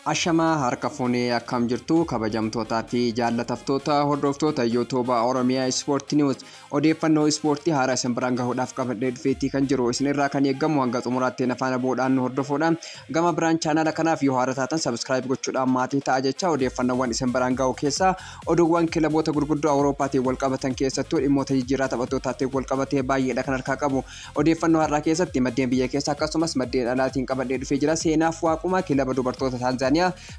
Ashamaa harka fuunee akkam jirtu kabajamtootaa fi jaallattoota hordoftoota YouTube Oromiyaa Sport News odeeffannoo ispoortii haaraa isin biraan gahuudhaaf qabadhee dhufeetii kan jiru isinirraa kan eegamu hanga xumuraatti nafaana boodaan hordofuudhaan gama biraan chaanala kanaaf yoo haaraa taatan subscribe gochuudhaan maatii ta'a jecha odeeffannoowwan isin biraan gahu keessaa oduuwwan kilaboota gurguddoo Awurooppaatiin wal qabatan keessattuu dhimmoota jijjiirraa taphattootaatti wal qabatee baay'eedha kan harkaa qabu odeeffannoo har'aa keessatti maddeen biyya keessaa akkasumas maddeen alaatiin qabadhee dhufee jira seenaaf waaquma kilaba dubartoota Tanzaaniyaa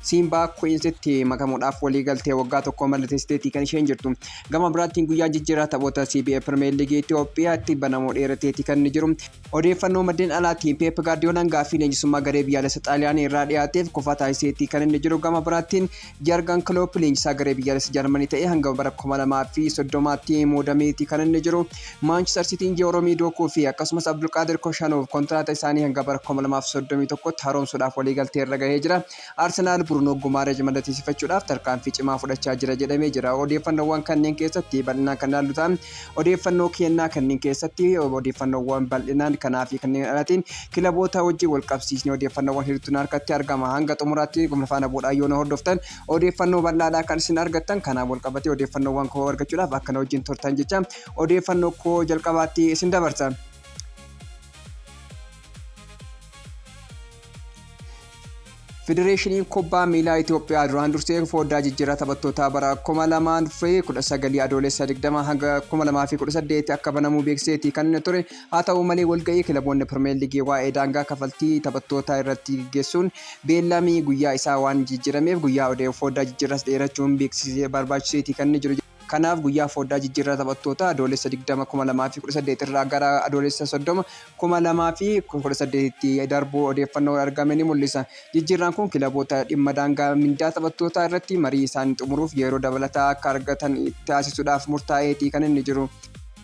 Simba Queensitti makamuudhaaf walii galtee waggaa tokko mallatteessiteetii kan isheen jirtu gama biraatiin guyyaa jijjiirraa taphoota CBA Premier League Itoophiyaatti banamuu dheerateetii kan jiru odeeffannoo maddeen alaatiin Pep Guardiolaan gaaffii leenjisummaa garee biyyaalessa Xaaliyaanii irraa dhiyaateef qofa taasiseetii kan inni jiru gama biraatiin Jurgen Klopp leenjisaa garee biyyaalessa Jarmanii ta'ee hanga bara 2030tti muudameetii kan inni jiru Manchester City Jerome Doku fi akkasumas Abdulqaadir Koshanov kontiraataa isaanii hanga bara 2031tti haaromsuudhaaf walii galtee irra gahee jira Arsenal Bruno Guimaraes mallatteessifachuudhaaf tarkaanfii cimaa fudhachaa jira jedhamee jira odeeffannoowwan kanneen keessatti bal'inaan kan ilaallu ta'a odeeffannoo kennaa kanneen keessatti odeeffannoowwan bal'inaan kanaa fi kanneen alaatiin kilaboota wajjin wal qabsiisnee odeeffannoowwan hirtuun harkatti argama hanga xumuraatti gumna faana boodhaa yoo hordoftan odeeffannoo bal'aadhaa kan isin argattan kanaan wal qabatee odeeffannoowwan koo argachuudhaaf akkana wajjin turtan jecha odeeffannoo koo jalqabaatti isin dabarsa. Federeeshiniin kubbaa miilaa Itoophiyaa duraan dursee foddaa jijjiirraa taphattoota bara 2019 adoolessa 20 hanga 2018 akka banamuu beeksiseetii kan inni ture haa ta'u malee walga'ii kilaboonni Premier League waa'ee daangaa kafaltii taphattoota irratti gaggeessuun beellamii guyyaa isaa waan jijjiirameef guyyaa foddaa jijjiirraas dheerachuun beeksisee barbaachiseetii kan inni jiru. Kanaaf guyyaa foddaa jijjiirraa taphattoota adoolessa 20 2018 irraa gara adoolessa 30 2018tti darbuu odeeffannoo argame ni mul'isa. Jijjiirraan kun kilaboota dhimma daangaa mindaa taphattootaa irratti marii isaanii xumuruuf yeroo dabalataa akka argatan taasisuudhaaf murtaa'eetii kan inni jiru.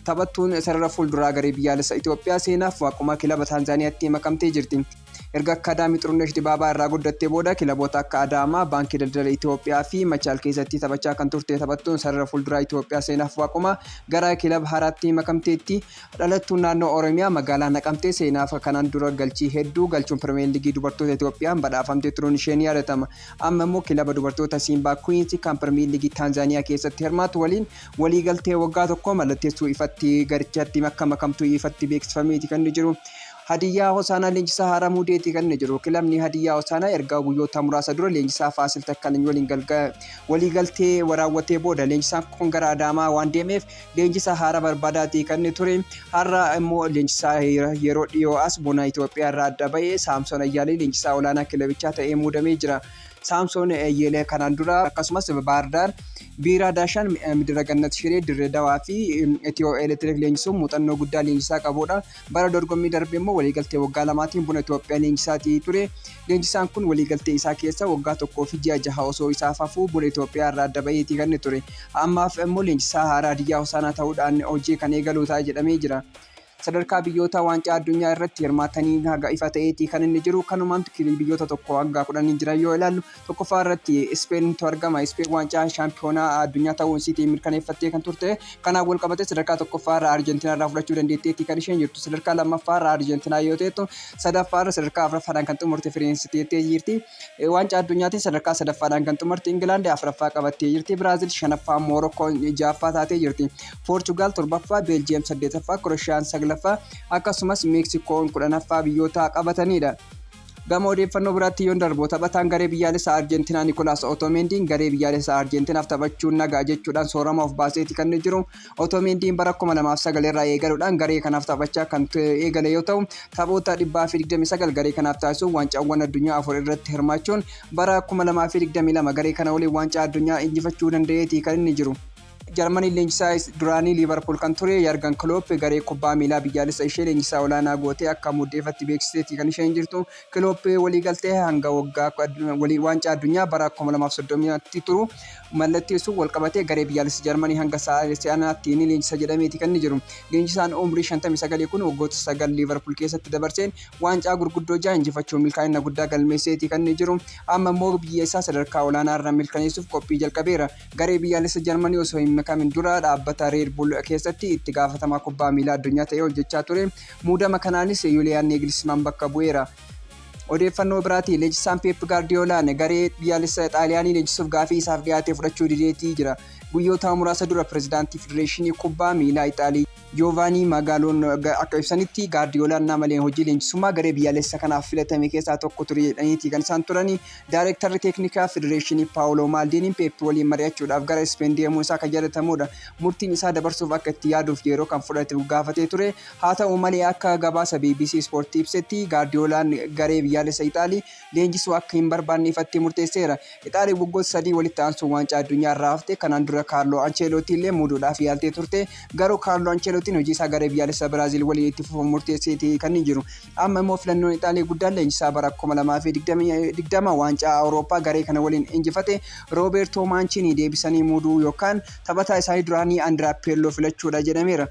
Taphattuun sarara fuulduraa garee biyyaalessa Itoophiyaa seenaaf waaquma kilaba Taanzaaniyaatti makamtee jirti. Erga Akaadaamii Xurunesh Dibaabaa irraa guddattee booda kilaboota akka Adaamaa, Baankii Daldala Itoophiyaa fi Machaal keessatti taphachaa kan turte taphattuun sarara fuulduraa Itoophiyaa seenaaf waaquma gara kilaba haaraatti makamteetti dhalattuun naannoo Oromiyaa magaalaa Naqamtee seenaaf kanaan dura galchii hedduu galchuun Pirimeer Liigii dubartoota Itoophiyaan badhaafamtee turuun ishee ni yaadatama. Amma immoo kilaba dubartoota Simba Queens kan Pirimeer Liigii Taanzaaniyaa keessatti hirmaatu waliin walii galtee waggaa tokko mallatteessuu ifatti garichatti makamtuu ifatti beeksifameeti kan jiru. Hadiyyaa Hosaanaa leenjisaa haaraa muudeetii kan inni jiru kilabni Hadiyyaa Hosaanaa erga guyyoota muraasa dura leenjisaa Faasil Takkalany walii galtee waraawwatee booda leenjisaan kun gara Adaamaa waan deemeef leenjisaa haaraa barbaadaatii kan inni ture har'a immoo leenjisaa yeroo dhiyoo as buna Itoophiyaa irraa adda ba'ee Saamsoon Ayyaalee leenjisaa olaanaa kilabichaa ta'ee muudamee jira. Saamsoon Ayyaalee kanaan dura akkasumas Baardaar Biiraa Daashaan Midira Gannat Shiree Dirree Dawaa fi Itiyoo Elektiriik leenjisuun muuxannoo guddaa leenjisaa qabudha. Bara dorgommii darbee immoo waliigaltee waggaa lamaatiin buna Itoophiyaa leenjisaatii ture. Leenjisaan kun waliigaltee isaa keessa waggaa tokkoo fi ji'a 6 osoo isaaf hafuu buna Itoophiyaa irraa adda ba'eetii kan ture. Ammaaf immoo leenjisaa haaraa Hadiyyaa Hosaanaa ta'uudhaan hojii kan eegaluu ta'a jedhamee jira. Sadarkaa biyyoota waancaa addunyaa irratti hirmaatanii haga ifa ta'eetii kan inni jiru kanumaantu biyyoota tokko hanga 10 jiran yoo ilaallu tokkoffaa irratti Ispeenitu argama. Ispeen waancaa shaampiyoonaa addunyaa ta'uun isiitii mirkaneeffattee kan turte kanaan wal qabatee sadarkaa tokkoffaa irraa Arjentiinaa irraa fudhachuu dandeetteetii kan isheen jirtu sadarkaa lammaffaa irraa Arjentiinaa yoo ta'etu sadaffaa irra sadarkaa afuraffaadhaan kan xumurte Fireensi teettee jirti. Waancaa addunyaatiin sadarkaa sadaffaadhaan kan xumurte Ingilaandi afuraffaa qabattee jirti. Biraazil shanaffaa, Moorokkoo ja'affaa taatee jirti. Poorchugaal torbaffaa, Beeljiyeem 8ffaa, Krooshaan 9ffaa akkasumas Meeksikoon 10ffaa biyyoota qabatanidha. Gama odeeffannoo biraatti yoon darbu taphataan garee biyyaalessaa Arjentiinaa Nikolaas Otamendiin garee biyyaalessaa Arjentiinaaf taphachuun nagaa jechuudhaan soorama of baaseeti kan jiru. Otamendiin bara 2009 irraa eegaluudhaan garee kanaaf taphachaa kan eegale yoo ta'u taphoota 129 garee kanaaf taasisuun waancawwan addunyaa 4 irratti hirmaachuun bara 2022 garee kana waliin waancaa addunyaa injifachuu danda'eeti kan inni jiru. Jarmanii leenjisaa duraanii Liverpool kan ture Jurgen Klopp garee kubbaa miilaa biyyaalessa ishee leenjisaa olaanaa gootee akka muddeeffatti beeksiseetii kan isheen jirtu. Klopp waliigaltee hanga waggaa waancaa addunyaa bara 2030tti turu mallatteessuun wal qabatee garee biyyaalessa Jarmanii hanga sa'aatti ni leenjisa jedhameeti kan inni jiru. Leenjisaan umrii 59 kun waggoota 9 Liverpool keessatti dabarseen waancaa gurguddoo 6 injifachuun milkaa'ina guddaa galmeesseeti kan inni jiru. Amma immoo biyya isaa sadarkaa olaanaa irra milkaneessuuf qophii jalqabeera. Garee biyyaalessa Jarmanii osoo hin makamin dura dhaabbata Red Bull keessatti itti gaafatamaa kubbaa miilaa addunyaa ta'ee hojjechaa ture. Muudama kanaanis Julian Nagelsmann bakka bu'eera. Odeeffannoo biraatiin leenjisaan Pep Guardiolaan garee biyyaalessa Xaaliyaanii leenjisuuf gaafii isaaf dhiyaate fudhachuu dideetii jira. Guyyoota muraasa dura pirezidaantii Federeeshinii Kubbaa Miilaa Ixaalii Giovanni Magaloon akka ibsanitti Guardiolaan namalee hojii leenjisummaa garee biyyaalessa kanaaf filatame keessaa tokko ture jedhaniiti kan isaan turani. Daayirektarri teeknikaa Federeeshinii Paolo Maldiniin Pep waliin mari'achuudhaaf gara Speen deemuun isaa kan jaalatamudha. Murtiin isaa dabarsuuf akka itti yaaduuf yeroo kan fudhate gaafatee ture. Haa ta'u malee akka gabaasa BBC Sport ibsetti Guardiolaan garee biyyaalessa Ixaalii leenjisuu akka hin barbaanne ifatti murteesseera. Ixaalii waggoota 3 walitti aansuun waancaa addunyaa irraa hafte kanaan dura Carlo Ancelotti illee muuduudhaaf yaaltee turte. Garuu Carlo Ancelotti hojii isaa garee biyyaalessa Biraazil waliin itti fufuun murteesseeti kan inni jiru. Amma immoo filannoon Ixaalii guddaan leenjisaa bara 2020 waancaa Awurooppaa garee kana waliin injifate Roberto Mancini deebisanii muuduu yookaan taphataa isaanii duraanii Andrea Pirlo filachuudha jedhameera.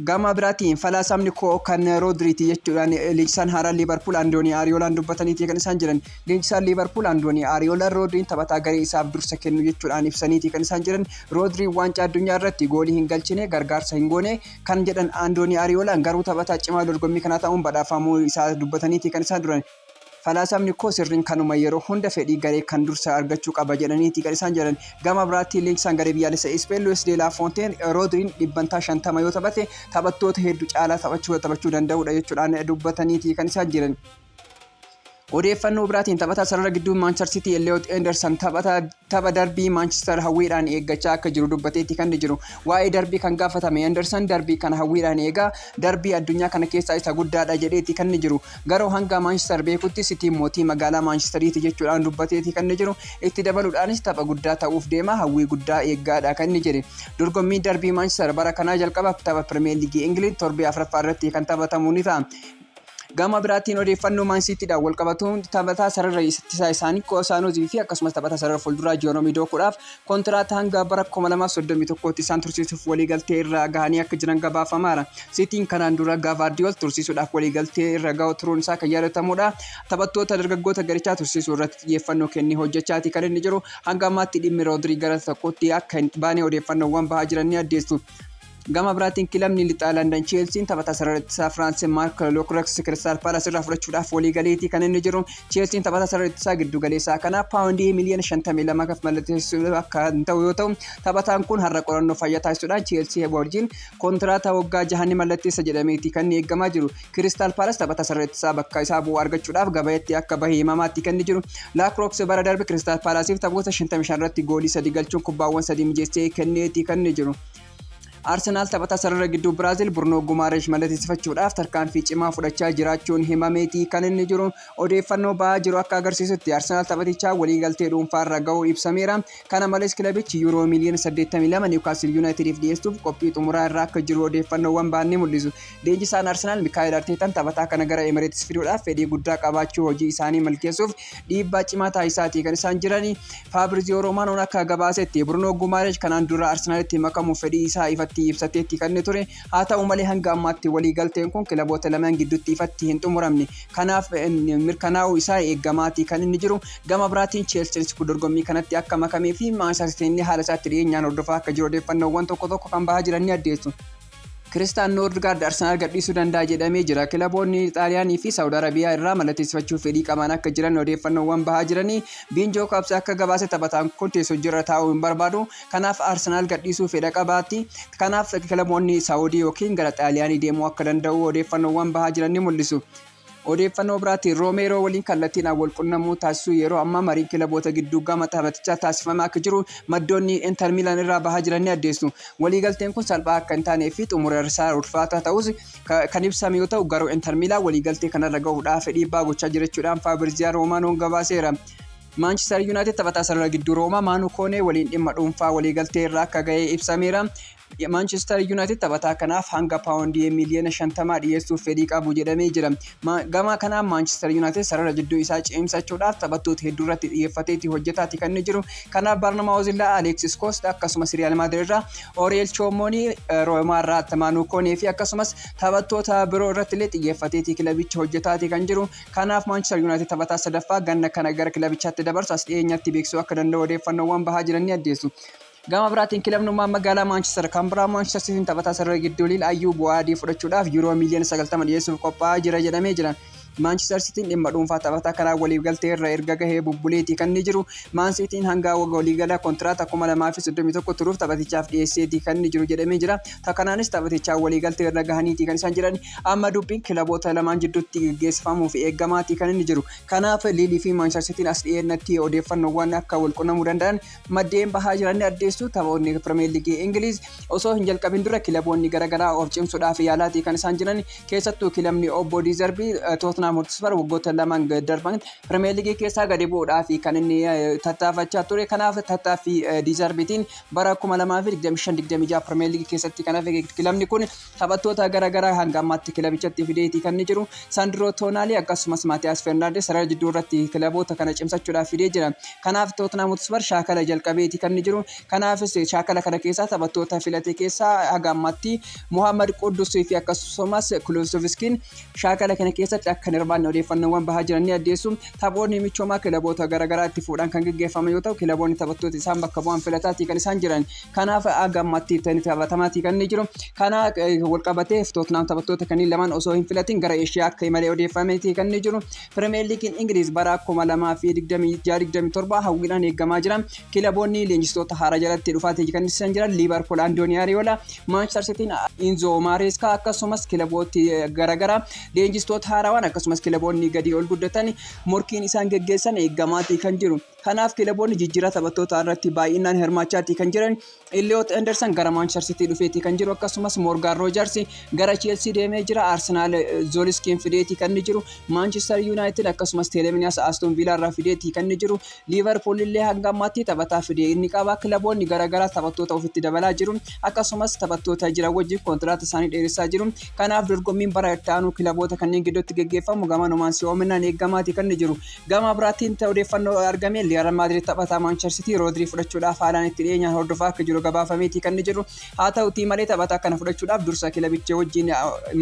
Gama biraatiin falaasamni kan Rodriiti jechuudhaan leenjisaan haaraa Liverpool Antonio Ariolaan dubbataniiti kan isaan jiran. Leenjisaan Liverpool Antonio Ariolaan Rodriin taphataa garee isaaf dursa kennu jechuudhaan ibsaniiti kan isaan jiran. Rodriin waancaa addunyaa irratti goolii hin galchine gargaarsa hin goone kan jedhan Antonio Ariolaan garuu taphataa cimaa dorgommii kanaa ta'uun badhaafamuu isaa dubbataniiti kan isaan duran. Falaasamni sirriin kanuma yeroo hunda fedhii garee kan dursa argachuu qaba jedhaniiti kan isaan jedhan. Gama biraatiin leenjisaan garee biyyaalessa Spain Luis de la Fontaine Rodriin 50 yoo taphate taphattoota hedduu caalaa taphachuu danda'udha jechuudhaan dubbataniiti kan isaan jiran. Odeeffannoo biraatiin taphataa sarara gidduu Manchester City Elliot Anderson tapha darbii Manchester hawwiidhaan eeggachaa akka jiru dubbateetti kan jiru. Waa'ee darbii kan gaafatame Anderson darbii kana hawwiidhaan eegaa darbii addunyaa kana keessaa isa guddaadha jedheetti kan jiru. Garuu hanga Manchester beekutti City mootii magaalaa Manchesteriiti jechuudhaan dubbateetti kan jiru. Itti dabaluudhaanis tapha guddaa ta'uuf deema hawwii guddaa eeggaadha kan jedhe. Dorgommii darbii Manchester bara kanaa jalqabaaf tapha Premier League England torbee 4ffaa irratti kan taphatamu ni ta'a. Gama biraatiin odeeffannoo Man Cityidhaan wal qabatuun taphataa sarara ittisaa isaanii Kosaanozii fi akkasumas taphataa sarara fuulduraa Jerome Dokuudhaaf kontiraataa hanga bara 2031tti isaan tursiisuuf waliigaltee irra gahanii akka jiran gabaafamaara. Cityin kanaan dura Gvardiol tursiisuudhaaf waliigaltee irra gahu turuun isaa kan yaadatamudha. Taphattoota dargaggoota garichaa tursiisuu irratti xiyyeeffannoo kennee hojjechaati kan inni jiru. Hanga ammaatti dhimmi Rodri gara tokkotti akka hin baane odeeffannoowwan bahaa jiran ni addeessu. Gama biraatiin kilabni lixaa London Chelsea taphataa sarara ittisaa France Marc Locroix Crystal Palace irraa fudhachuudhaaf waliigaleetii kan inni jiru. Chelsea taphataa sarara ittisaa giddu galeessaa kana paawundii miliyoona 52 kan mallatteessuu akka ta'u yoo ta'u taphataan kun har'a qorannoo fayyaa taasisuudhaan Chelsea wajjin kontiraataa waggaa 6 mallatteessa jedhameetii kan eegamaa jiru. Crystal Palace taphataa sarara ittisaa bakka isaa bu'uu argachuudhaaf gabaatti akka bahee himamaatti kan jiru. Lacroix bara darbe Crystal Palaceif taphoota 55 irratti goolii 3 galchuun kubbaawwan 3 mijeessee kenneetii kan jiru. Arsenal taphataa sarara gidduu Biraazil Bruno Guimaraes mallatteessifachuudhaaf tarkaanfii cimaa fudhachaa jiraachuun himameetii kan inni jiru. Odeeffannoo bahaa jiru akka agarsiisutti Arsenal taphatichaa waliigaltee dhuunfaa irra gahuu ibsameera. Kana malees kilabichi yuuroo miliyoona 82 Newcastle Unitediif dhiyeessuuf qophii xumuraa irra akka jiru odeeffannoowwan bahan ni mul'isu. Leenjisaan Arsenal Mikael Arteetaan taphataa kana gara Emirates fiduudhaaf fedhii guddaa qabaachuu hojii isaanii milkeessuuf dhiibbaa cimaa taasisaatii kan isaan jirani. Fabrizio Romanoon akka gabaasetti Bruno Guimaraes kanaan dura Arsenalitti makamuuf fedhii isaa ifatti ibsateetti kan ture. Haa ta'u malee hanga ammaatti waliigalteen kun kilaboota lamaan gidduutti ifatti hin xumuramne. Kanaaf mirkanaa'uu isaa eeggamaati kan inni jiru. Gama biraatiin Chelsea dorgommii kanatti akka makamee fi Manchester City haala isaatti dhiyeenyaan hordofaa akka jiru odeeffannoowwan tokko kan bahaa jiran ni addeessu. Cristiano Ronaldo Arsenal gadhiisuu danda'a jedhamee jira. Kilaboonni Xaaliyaanii fi Saawud Arabiyaa irraa mallatteessifachuuf fedhii qaban akka jiran odeeffannoowwan bahaa jiranii. Bein Jacobs akka gabaase taphataan kun teessoo jira taa'uu hin barbaadu. Kanaaf Arsenal gadhiisuu fedha qabaatti. Kanaaf kilaboonni Saawudii yookiin gara Xaaliyaanii deemuu akka danda'u odeeffannoowwan bahaa jiran ni mul'isu. Odeeffannoo biraatiin Romero waliin kallattiin wal qunnamuu taasisuu yeroo ammaa mariin kilaboota gidduu gama taphatichaa taasifamaa akka jiru maddoonni Inter Milan irraa bahaa jiran ni addeessu. Waliigalteen kun salphaa akka hin taanee fi xumura isaa ulfaataa ta'us kan ibsame yoo ta'u garuu Inter Milan waliigaltee kanarra gahuudhaaf dhiibbaa gochaa jirachuudhaan Fabrizio Romanoon gabaaseera. Manchester United taphataa sarara gidduu Roomaa Manu Kone waliin dhimma dhuunfaa waliigaltee irraa akka ga'ee ibsameera. Manchester United taphataa kanaaf hanga paawundii miliyoona 50 dhiyeessuuf fedhii qabu jedhamee jira. Gama kanaan Manchester United sarara jidduu isaa cimsachuudhaaf taphattoota hedduu irratti xiyyeeffateeti hojjetaati kan inni jiru. Kanaaf Bournemouth irraa Alexis Costa akkasumas Real Madrid irraa Oriol Chouamoni, Roma irraa Manu Kone fi akkasumas taphattoota biroo irratti illee xiyyeeffateeti kilabicha hojjetaati kan jiru. Kanaaf Manchester United taphataa sadaffaa ganna kana gara kilabichaatti dabarsu as dhiyeenyatti beeksisuu akka danda'u odeeffannoowwan bahaa jiran ni addeessu. Gama biraatiin kilabnummaan magaalaa Manchester kan biraa Manchester City taphataa sarara gidduu Lille Ayyub Bu'aadii fudhachuudhaaf yuuroo miliyoona 90 dhiyeessuuf qophaa'aa jira jedhamee jira. Manchester City dhimma dhuunfaa taphataa karaa waliif galtee irra erga gahee bubbuleetii kan inni jiru. Man City hanga waliigalaa kontiraata 2031 turuuf taphatichaaf dhiyeesseetii kan inni jiru jedhamee jira. Kanaanis taphatichaaf waliigaltee irra gahaniitii kan isaan jiran. Amma dubbiin kilaboota lamaan jidduutti gaggeeffamuuf eegamaatii kan inni jiru. Kanaaf Lille fi Manchester City as dhiyeennatti odeeffannoowwan akka wal qunnamuu danda'an maddeen bahaa jiran addeessu. Taphoonni Premier League Ingiliiz osoo hin jalqabin dura kilaboonni garaagaraa of cimsuudhaaf yaalaatii kan isaan jiran. Keessattuu kilabni obbo Dizerbii Tottenham Hotspur waggoota lamaan darban Premier League keessaa gadi bu'uudhaaf kan inni tattaafachaa ture. Kanaaf tattaaffii Dizerbiitiin bara 2025-26 Premier League keessatti kan hafe kilabni kun taphattoota garaagaraa hanga ammaatti kilabichatti fideetii kan inni jiru. Sandro Tonali akkasumas Matthias Fernandes sarara jidduu irratti kilaboota kana cimsachuudhaaf fidee jira. Kanaaf Tottenham Hotspur shaakala jalqabeetii kan inni jiru. Kanaafis shaakala kana keessaa taphattoota filate keessaa hanga ammaatti Mohamed Kudus fi akkasumas Kulusevskiin shaakala kana keessatti akka hirmaanne odeeffannoowwan bahaa jiran ni addeessu. Taphoonni michoomaa kilaboota garaagaraa itti fuudhaan kan gaggeeffaman yoo ta'u kilaboonni taphattoota isaan bakka bu'an filataatii kan isaan jiran. Kanaaf hanga ammaatti taphatamaatii kan inni jiru. Kana walqabatee Tottenham taphattoota kanneen lamaan osoo hin filatin gara Eeshiyaa akka imalee odeeffameetii kan inni jiru. Premier League Ingiliiz bara 2026-27 hawwiidhaan eeggamaa jira. Kilaboonni leenjistoota haaraa jalatti dhufaatii kan isaan jiran Liverpool Andoni Ariola, Manchester City Enzo Maresca akkasumas kilabooti garaagaraa leenjistoota haarawwan akkasumas kilaboonni gadi ol guddatan morkiin isaan gaggeessan eeggamaatii kan jiru. Kanaaf kilaboonni jijjiirraa taphattoota irratti baay'inaan hirmaachaatii kan jiran. Elliot Anderson gara Manchester City dhufeetii kan jiru akkasumas Morgan Rogers gara Chelsea deemee jira. Arsenal Zolskin fideetii kan jiru. Manchester United akkasumas Teleminias Aston Villa irraa fideetii kan jiru. Liverpool illee hanga ammaatti taphataa fidee inni qaba. Kilaboonni garaagaraa taphattoota ofitti dabalaa jiru. Akkasumas taphattoota jiran wajjin kontiraata isaanii dheeressaa jiru. Kanaaf dorgommiin bara itti aanu kilaboota kanneen gidduutti gaggeeffamu gamanumaan si'oominaan eeggamaati kan jiru. Gama biraatiin odeeffannoo argame Real Madrid taphataa Manchester City Rodri fudhachuudhaaf haalaan itti dhiyeenyaan hordofaa akka jiru gabaafameeti kan jiru. Haa ta'utii malee taphataa kana fudhachuudhaaf dursa kilabicha wajjin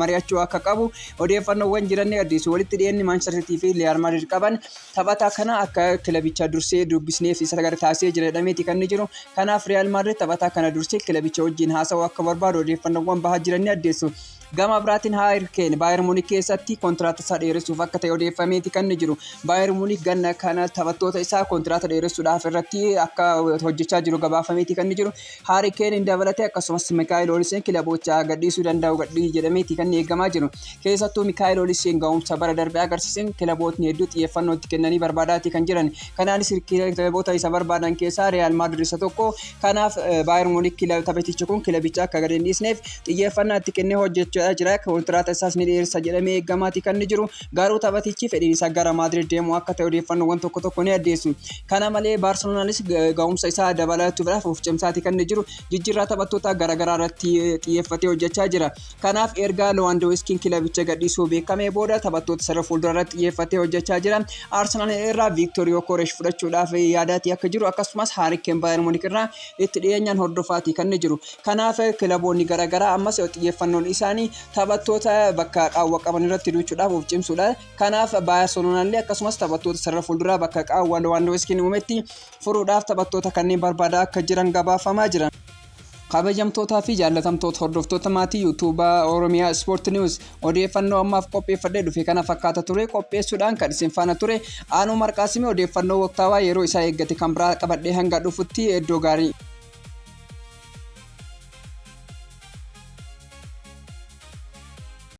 mari'achuu akka qabu odeeffannoowwan jiran addeessu. Walitti dhiyeenyi Manchester City fi Real Madrid qaban taphataa kana akka kilabicha dursee dubbisneef isa gara taasisee jira jedhameeti kan jiru. Kanaaf Real Madrid taphataa kana dursee kilabicha wajjin haasa'uu akka barbaadu odeeffannoowwan bahaa jiran addeessu. Gama biraatiin Harry Kane Bayern Munich keessatti kontiraata isaa dheeressuuf akka ta'e odeeffameeti kan jiru. Bayern Munich ganna kana taphattoota isaa kontiraata dheeressuudhaaf irratti akka hojjechaa jiru gabaafameeti kan jiru. Harry Kane dabalatee akkasumas Mikael Olsen kilabocha gadhiisuu danda'u gadhii jedhameeti kan eegamaa jiru. Keessattuu Mikael Olsen ga'umsa bara darbee agarsiisan kilabootni hedduu xiyyeeffannoo itti kennanii barbaadaati kan jiran. Kanaanis kilaboota isa barbaadan keessaa Real Madrid isa tokko. Kanaaf Bayern Munich taphatichi kun kilabicha akka gadi hin dhiisneef xiyyeeffannaa itti kennee hojjechaa jira. Kontiraata isaas ni dheeressa jedhamee eeggamaati kan jiru. Garuu taphatichi fedhiin isaa gara Madrid deemuu akka ta'e odeeffannoowwan tokko tokko ni addeessu. Kana malee Barcelonaanis ga'umsa isaa dabalachuudhaaf of cimsaati kan jiru. Jijjiirraa taphattoota garaagaraa irratti xiyyeeffatee hojjechaa jira. Kanaaf erga Lewandowskiin kilabicha gadhiisuu beekamee booda taphattoota sarara fuuldura irratti xiyyeeffatee hojjechaa jira. Arsenal irraa Victor Gyökeres fudhachuudhaaf yaadaatii akka jiru akkasumas Harry Kane Bayern Munich irraa itti dhiyeenyaan hordofaatii kan jiru. Kanaaf kilaboonni garaagaraa ammas xiyyeeffannoon isaanii taphattoota bakka qaawwa qaban irratti duuchuudhaaf of cimsuudha. Kanaaf Barcelonaallee akkasumas taphattoota sarara fuulduraa bakka qaawwa Lewandowskiin uumetti furuudhaaf taphattoota kanneen barbaadaa akka jiran gabaafamaa jira. Kabajamtootaa fi jaallatamtoota hordoftoota maatii YouTube Oromiyaa Sport News odeeffannoo ammaaf qopheeffadhee dhufe kana fakkaata ture. Qopheessuudhaan kan isin faana ture Aanuu Marqaasimee odeeffannoo waqtaawaa yeroo isaa eeggate kan biraa qabadhee hanga dhufutti iddoo gaarii.